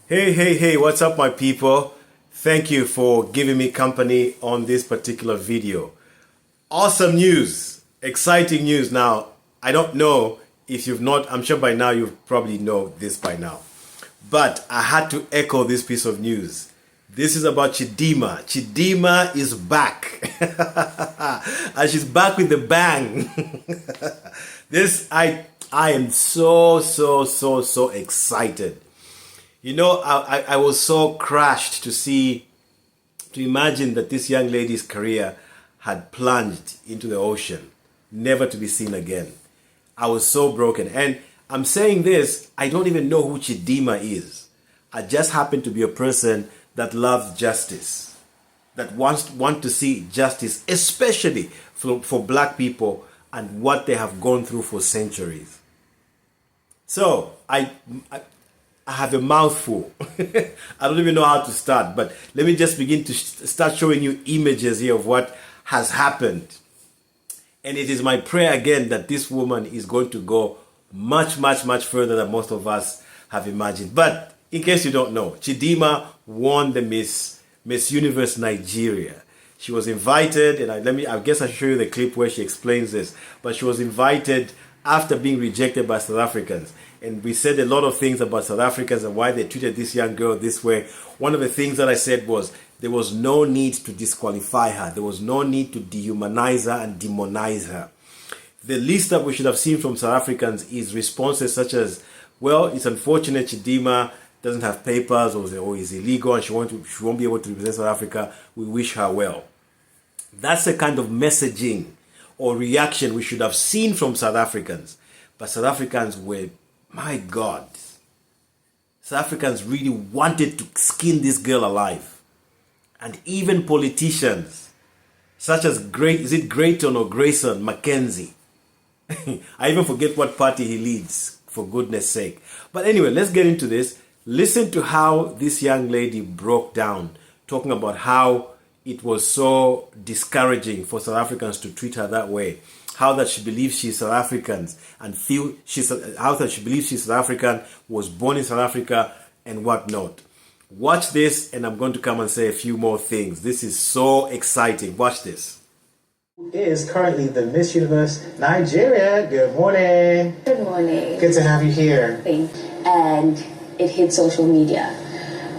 Hey, what's up, my people? Thank you for giving me company on this particular video. Awesome news, exciting news. Now, I don't know if you've not, I'm sure by now you probably know this by now, but I had to echo this piece of news. This is about Chidimma. Chidimma is back. And she's back with the bang. I am so excited. You know, I was so crushed to imagine that this young lady's career had plunged into the ocean, never to be seen again. I was so broken. And I'm saying this, I don't even know who Chidimma is. I just happen to be a person that loves justice, that wants to see justice, especially for black people and what they have gone through for centuries. So I have a mouthful. I don't even know how to start, but let me just begin to start showing you images here of what has happened. And it is my prayer again that this woman is going to go much further than most of us have imagined. But in case you don't know, Chidimma won the Miss Universe Nigeria. She was invited, and I guess I should show you the clip where she explains this, but she was invited after being rejected by South Africans. And we said a lot of things about South Africans and why they treated this young girl this way. One of the things that I said was there was no need to disqualify her. There was no need to dehumanize her and demonize her. The least that we should have seen from South Africans is responses such as, well, it's unfortunate Chidimma doesn't have papers or is illegal and she won't be able to represent South Africa. We wish her well. That's the kind of messaging or reaction we should have seen from South Africans. But South Africans were, my God, South Africans really wanted to skin this girl alive. And even politicians, such as Grayton or Grayson Mackenzie. I even forget what party he leads, for goodness sake. But anyway, let's get into this. Listen to how this young lady broke down, talking about how it was so discouraging for South Africans to treat her that way. How that she believes she's South African and how that she believes she's South African, was born in South Africa and whatnot. Watch this, and I'm going to come and say a few more things. This is so exciting. Watch this. Who is currently the Miss Universe Nigeria. Good morning. Good morning. Good to have you here. And it hit social media.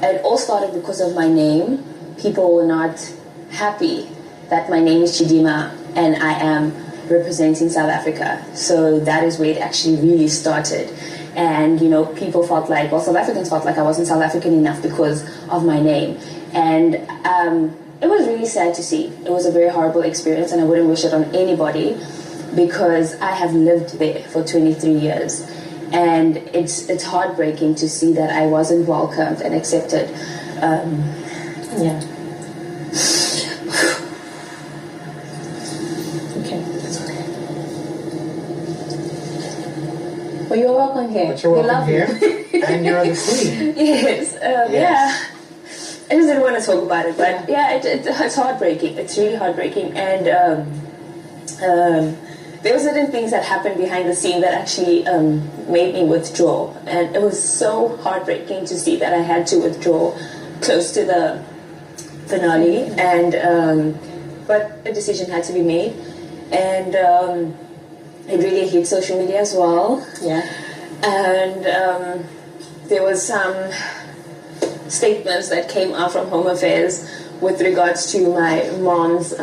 It all started because of my name. People were not happy that my name is Chidimma and I am representing South Africa. So that is where it actually really started. And, you know, people felt like, well, South Africans felt like I wasn't South African enough because of my name. And it was really sad to see. It was a very horrible experience and I wouldn't wish it on anybody because I have lived there for 23 years. And it's heartbreaking to see that I wasn't welcomed and accepted. Yeah. Okay. That's okay. Well, you're welcome here. But you're welcome here. And you're the queen. Yes. Yes. Yeah. I just didn't want to talk about it, but yeah, it's heartbreaking. It's really heartbreaking. And there were certain things that happened behind the scene that actually made me withdraw. And it was so heartbreaking to see that I had to withdraw close to the finale. And but a decision had to be made. And it really hit social media as well. Yeah. And there was some statements that came out from Home Affairs with regards to my mom's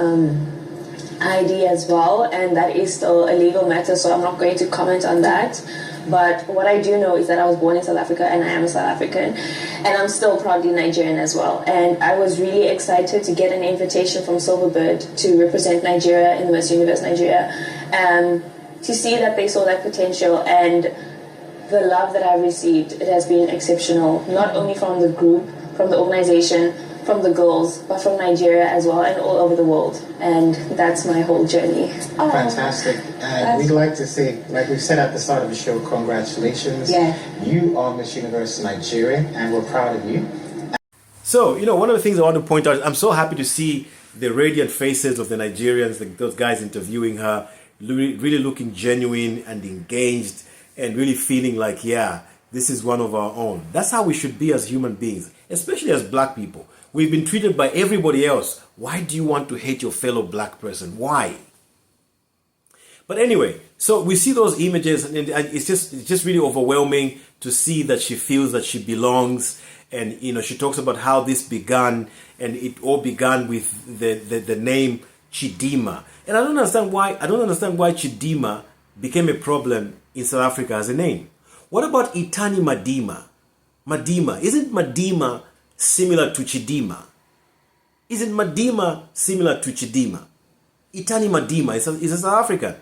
ID as well, and that is still a legal matter, so I'm not going to comment on that. But what I do know is that I was born in South Africa and I am a South African, and I'm still proudly Nigerian as well. And I was really excited to get an invitation from Silverbird to represent Nigeria in the Miss Universe Nigeria, to see that they saw that potential. And the love that I received, it has been exceptional, not only from the group, from the organization, from the girls, but from Nigeria as well and all over the world. And that's my whole journey. Fantastic. We'd like to say, like we said at the start of the show, congratulations. Yeah. You are Miss Universe Nigeria and we're proud of you. So, you know, one of the things I want to point out, I'm so happy to see the radiant faces of the Nigerians, those guys interviewing her, really looking genuine and engaged and really feeling like, yeah, this is one of our own. That's how we should be as human beings, especially as black people. We've been treated by everybody else. Why do you want to hate your fellow black person? Why? But anyway, so we see those images, and it's just really overwhelming to see that she feels that she belongs. And she talks about how this began, and it all began with the name Chidimma. And I don't understand why Chidimma became a problem in South Africa as a name. What about Itani Madima? Madima. Isn't Madima similar to Chidimma? Isn't Madima similar to Chidimma? Itani Madima is a South African.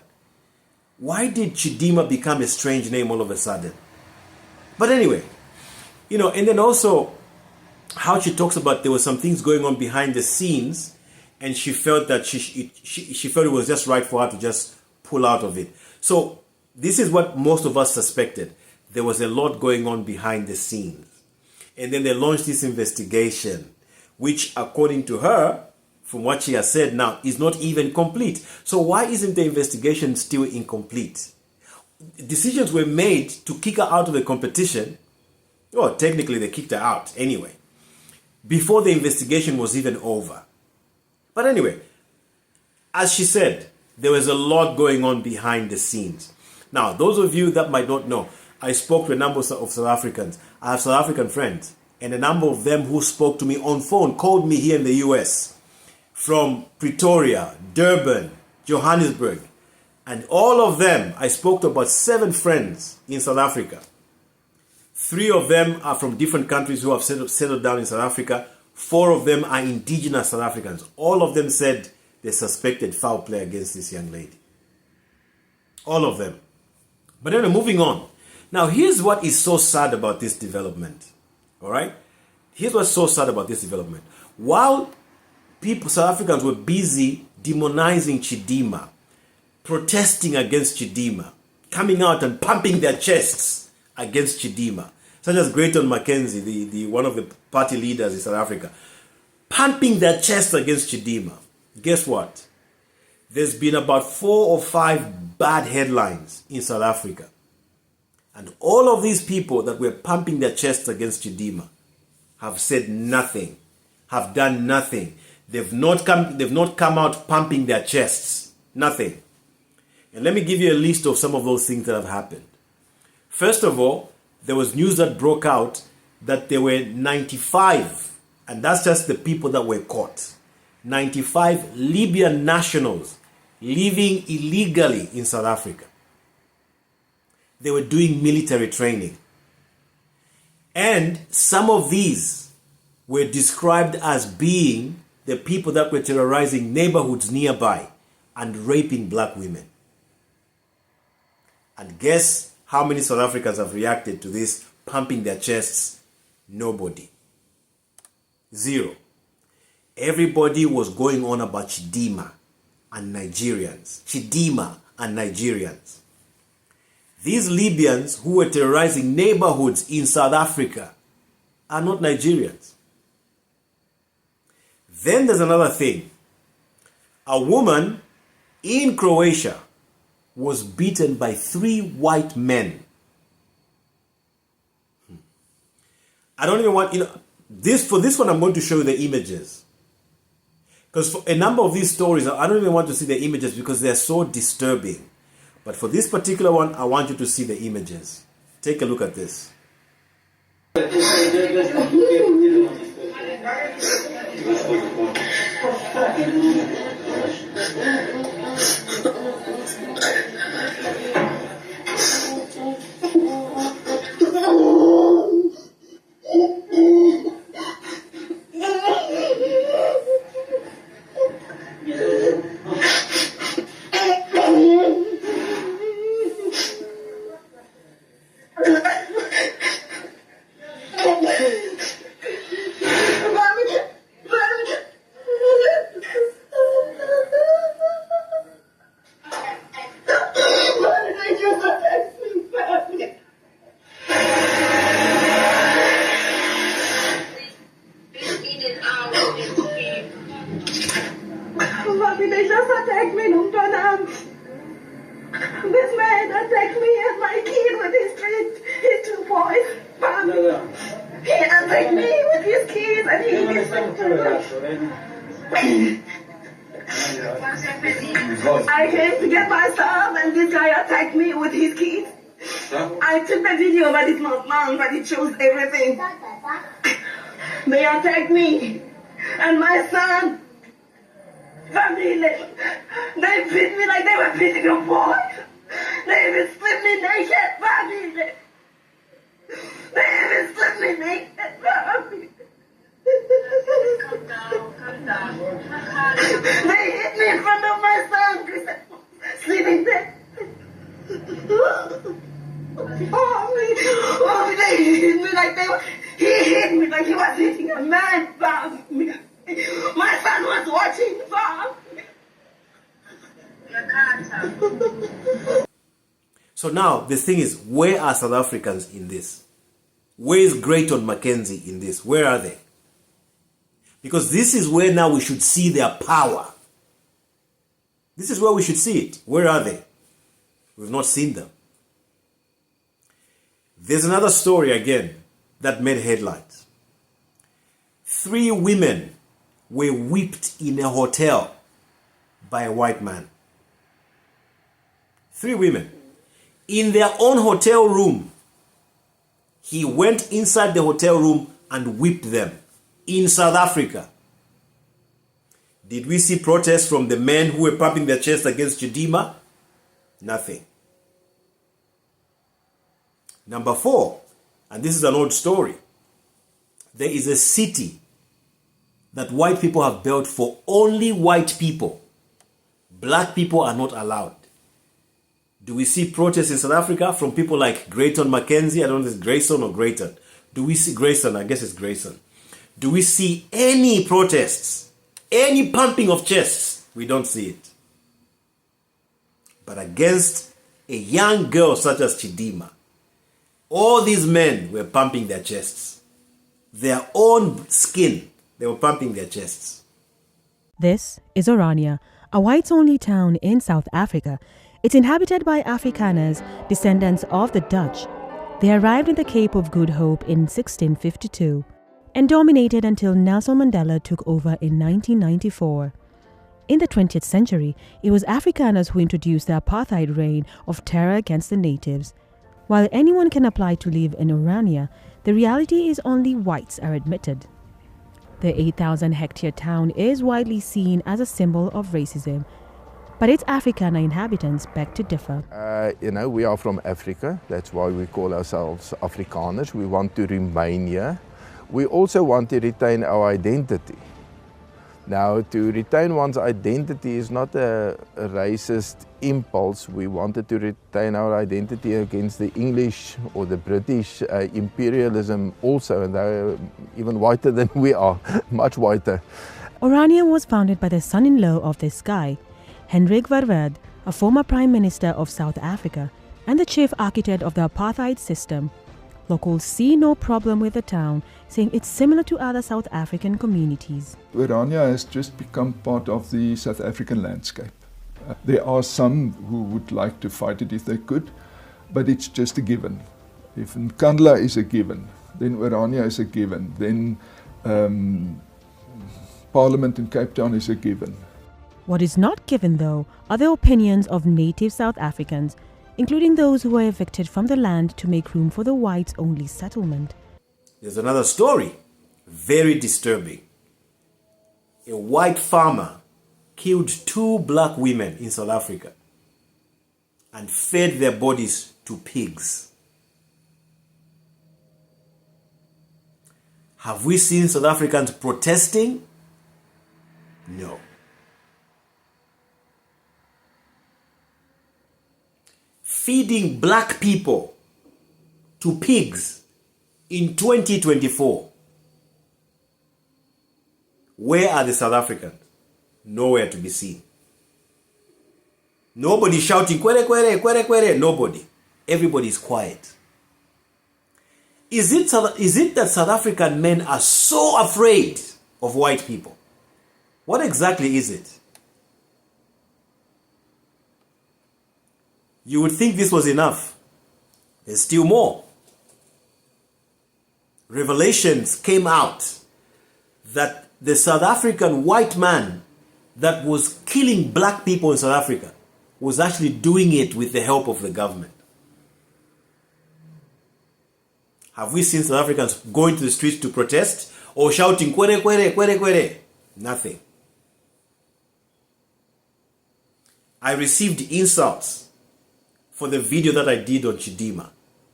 Why did Chidimma become a strange name all of a sudden? But anyway, and then also how she talks about there were some things going on behind the scenes, and she felt that she felt it was just right for her to just pull out of it. So this is what most of us suspected. There was a lot going on behind the scenes. And then they launched this investigation, which according to her, from what she has said now, is not even complete. So why isn't the investigation still incomplete? Decisions were made to kick her out of the competition. Well, technically they kicked her out anyway, before the investigation was even over. But anyway, as she said, there was a lot going on behind the scenes. Now, those of you that might not know, I spoke to a number of South Africans. I have South African friends, and a number of them who spoke to me on phone called me here in the US, from Pretoria, Durban, Johannesburg, and all of them, I spoke to about 7 friends in South Africa. 3 of them are from different countries who have settled down in South Africa. 4 of them are indigenous South Africans. All of them said they suspected foul play against this young lady. All of them. But anyway, moving on. Now, here's what is so sad about this development. All right? Here's what's so sad about this development. While South Africans were busy demonizing Chidimma, protesting against Chidimma, coming out and pumping their chests against Chidimma, such as Grayton Mackenzie, the one of the party leaders in South Africa, pumping their chests against Chidimma. Guess what? There's been about 4 or 5 bad headlines in South Africa. And all of these people that were pumping their chests against Chidimma have said nothing, have done nothing. They've not come out pumping their chests. Nothing. And let me give you a list of some of those things that have happened. First of all, there was news that broke out that there were 95, and that's just the people that were caught, 95 Libyan nationals living illegally in South Africa. They were doing military training. And some of these were described as being the people that were terrorizing neighborhoods nearby and raping black women. And guess how many South Africans have reacted to this, pumping their chests? Nobody. 0. Everybody was going on about Chidimma and Nigerians. Chidimma and Nigerians. These Libyans who were terrorizing neighborhoods in South Africa are not Nigerians. Then there's another thing. A woman in Croatia was beaten by 3 white men. I don't even want, for this one I'm going to show you the images. Because for a number of these stories, I don't even want to see the images because they're so disturbing. But for this particular one, I want you to see the images. Take a look at this. They just attacked me, Lumtanam. This man attacked me and my kid with his 2 boys. attacked me with his keys and he I came to get my stuff and this guy attacked me with his keys. I took the video, but it's not long, but it shows everything. They attacked me and my son. Family, they beat me like they were beating a boy. They even stripped me naked, family. They even stripped me naked, family. Calm down. They hit me in front of my son, sleeping there. Oh, they hit me like he hit me like he was hitting a man, family. My son was watching, family. So now the thing is, where are South Africans in this? Where is Grayton Mackenzie in this? Where are they? Because this is where now we should see their power. This is where we should see it. Where are they? We've not seen them. There's another story again that made headlines. 3 women were whipped in a hotel by a white man. 3 women. In their own hotel room. He went inside the hotel room and whipped them. In South Africa. Did we see protests from the men who were pumping their chest against Chidimma? Nothing. Number 4, and this is an old story. There is a city that white people have built for only white people. Black people are not allowed. Do we see protests in South Africa from people like Grayton Mackenzie? I don't know if it's Grayson or Grayton. Do we see Grayson? I guess it's Grayson. Do we see any protests? Any pumping of chests? We don't see it. But against a young girl such as Chidimma, all these men were pumping their chests. Their own skin, they were pumping their chests. This is Orania, a whites-only town in South Africa. It's inhabited by Afrikaners, descendants of the Dutch. They arrived in the Cape of Good Hope in 1652 and dominated until Nelson Mandela took over in 1994. In the 20th century, it was Afrikaners who introduced the apartheid reign of terror against the natives. While anyone can apply to live in Orania, the reality is only whites are admitted. The 8,000-hectare town is widely seen as a symbol of racism, but its Afrikaner inhabitants beg to differ. We are from Africa. That's why we call ourselves Afrikaners. We want to remain here. We also want to retain our identity. Now, to retain one's identity is not a racist impulse. We wanted to retain our identity against the English or the British imperialism also, and they're even whiter than we are, much whiter. Orania was founded by the son-in-law of this guy, Hendrik Verwoerd, a former Prime Minister of South Africa and the chief architect of the apartheid system. Locals see no problem with the town, saying it's similar to other South African communities. Orania has just become part of the South African landscape. There are some who would like to fight it if they could, but it's just a given. If Nkandla is a given, then Orania is a given, then Parliament in Cape Town is a given. What is not given, though, are the opinions of native South Africans, including those who were evicted from the land to make room for the whites-only settlement. There's another story, very disturbing. A white farmer killed 2 black women in South Africa and fed their bodies to pigs. Have we seen South Africans protesting? No. Feeding black people to pigs in 2024. Where are the South Africans? Nowhere to be seen. Nobody shouting, "Kwere, kwere, kwere, kwere." Nobody. Everybody is quiet. Is it that South African men are so afraid of white people? What exactly is it? You would think this was enough. There's still more. revelations came out that the South African white man that was killing black people in South Africa was actually doing it with the help of the government. Have we seen South Africans going to the streets to protest or shouting, "Kwere, kwere, kwere, kwere"? Nothing. I received insults for the video that I did on Chidimma.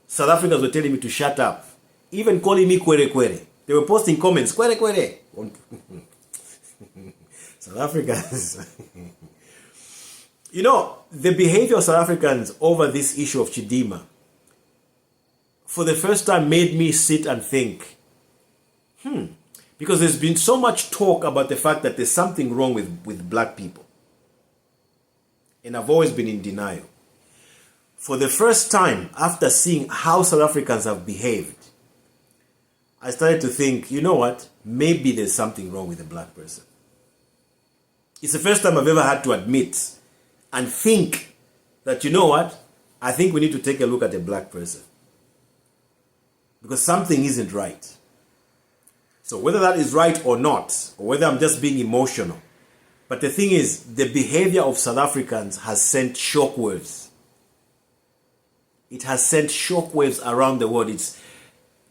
South Africans were telling me to shut up, even calling me "Kwere, kwere." They were posting comments, "Kwere, kwere." South Africans. You know, the behavior of South Africans over this issue of Chidimma, for the first time, made me sit and think, because there's been so much talk about the fact that there's something wrong with black people. And I've always been in denial. For the first time, after seeing how South Africans have behaved, I started to think, you know what? Maybe there's something wrong with a black person. It's the first time I've ever had to admit and think that, you know what? I think we need to take a look at a black person. Because something isn't right. So whether that is right or not, or whether I'm just being emotional, but the thing is, the behavior of South Africans has sent shockwaves. It has sent shockwaves around the world.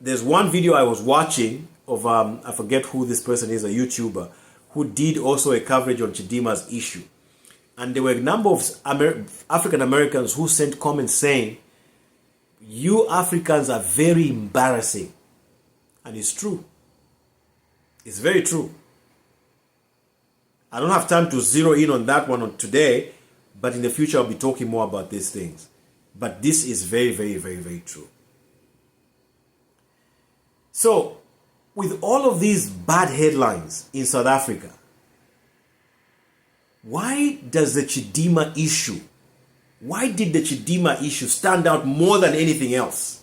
There's one video I was watching of, I forget who this person is, a YouTuber, who did also a coverage on Chidimma's issue. And there were a number of African Americans who sent comments saying, "You Africans are very embarrassing." And it's true. It's very true. I don't have time to zero in on that one today, but in the future I'll be talking more about these things. But this is very, very, very, very true. So, with all of these bad headlines in South Africa, why does the Chidimma issue, why did the Chidimma issue stand out more than anything else?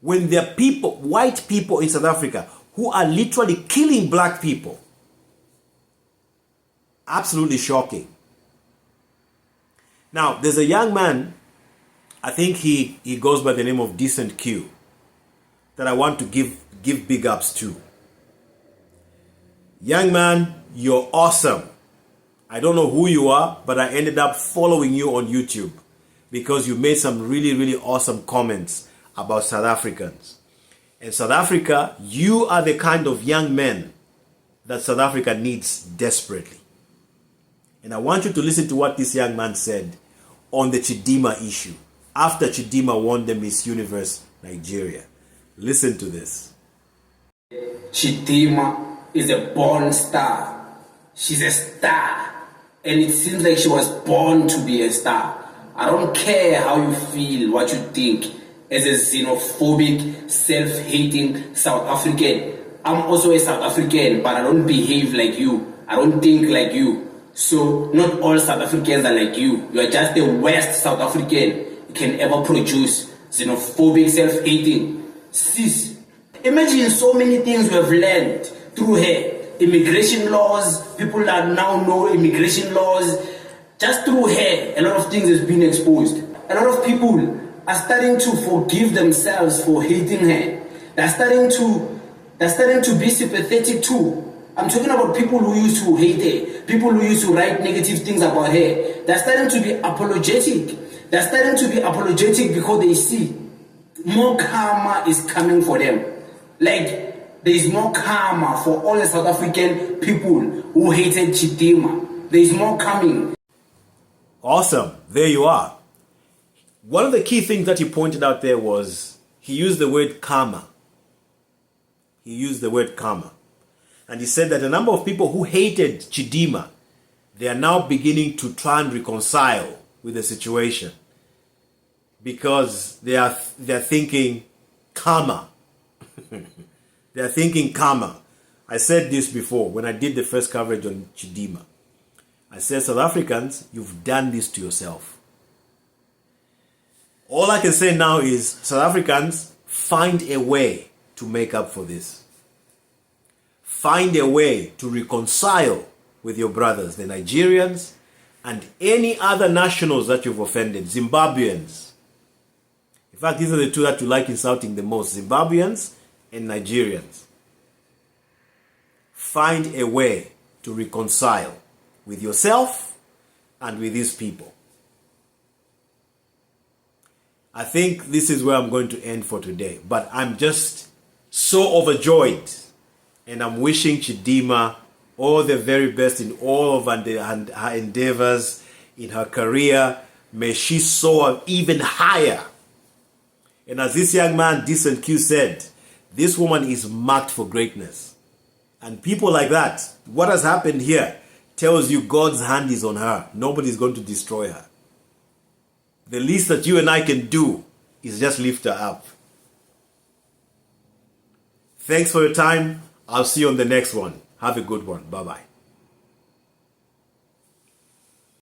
When there are people, white people in South Africa, who are literally killing black people. Absolutely shocking. Now, there's a young man, I think he goes by the name of Decent Q, that I want to give big ups to. Young man, you're awesome. I don't know who you are, but I ended up following you on YouTube because you made some really, really awesome comments about South Africans. In South Africa, you are the kind of young men that South Africa needs desperately. And I want you to listen to what this young man said on the Chidimma issue after Chidimma won the Miss Universe Nigeria. Listen to this. Chidimma is a born star. She's a star. And it seems like she was born to be a star. I don't care how you feel, what you think. As a xenophobic, self-hating South African, I'm also a South African, but I don't behave like you. I don't think like you. So not all South Africans are like you. You are just the worst South African you can ever produce. Xenophobic, self-hating. Sis, imagine so many things we have learned through her. Immigration laws, people that now know immigration laws. Just through her, a lot of things has been exposed. A lot of people are starting to forgive themselves for hating her. They're starting to be sympathetic too. I'm talking about people who used to hate her, people who used to write negative things about her. They're starting to be apologetic. They're starting to be apologetic because they see more karma is coming for them. Like, there is more karma for all the South African people who hated Chidimma. There is more coming. Awesome. There you are. One of the key things that he pointed out there was he used the word karma. He used the word karma. And he said that a number of people who hated Chidimma, they are now beginning to try and reconcile with the situation because they're thinking karma. They're thinking karma. I said this before when I did the first coverage on Chidimma. I said, South Africans, you've done this to yourself. All I can say now is, South Africans, find a way to make up for this. Find a way to reconcile with your brothers, the Nigerians, and any other nationals that you've offended, Zimbabweans. fact, these are the two that you like insulting the most, Zimbabweans and Nigerians. Find a way to reconcile with yourself and with these people. I think this is where I'm going to end for today. But I'm just so overjoyed. And I'm wishing Chidimma all the very best in all of her endeavors, in her career. May she soar even higher. And as this young man, Decent Q, said, this woman is marked for greatness. And people like that, what has happened here tells you God's hand is on her. Nobody's going to destroy her. The least that you and I can do is just lift her up. Thanks for your time. I'll see you on the next one. Have a good one. Bye-bye.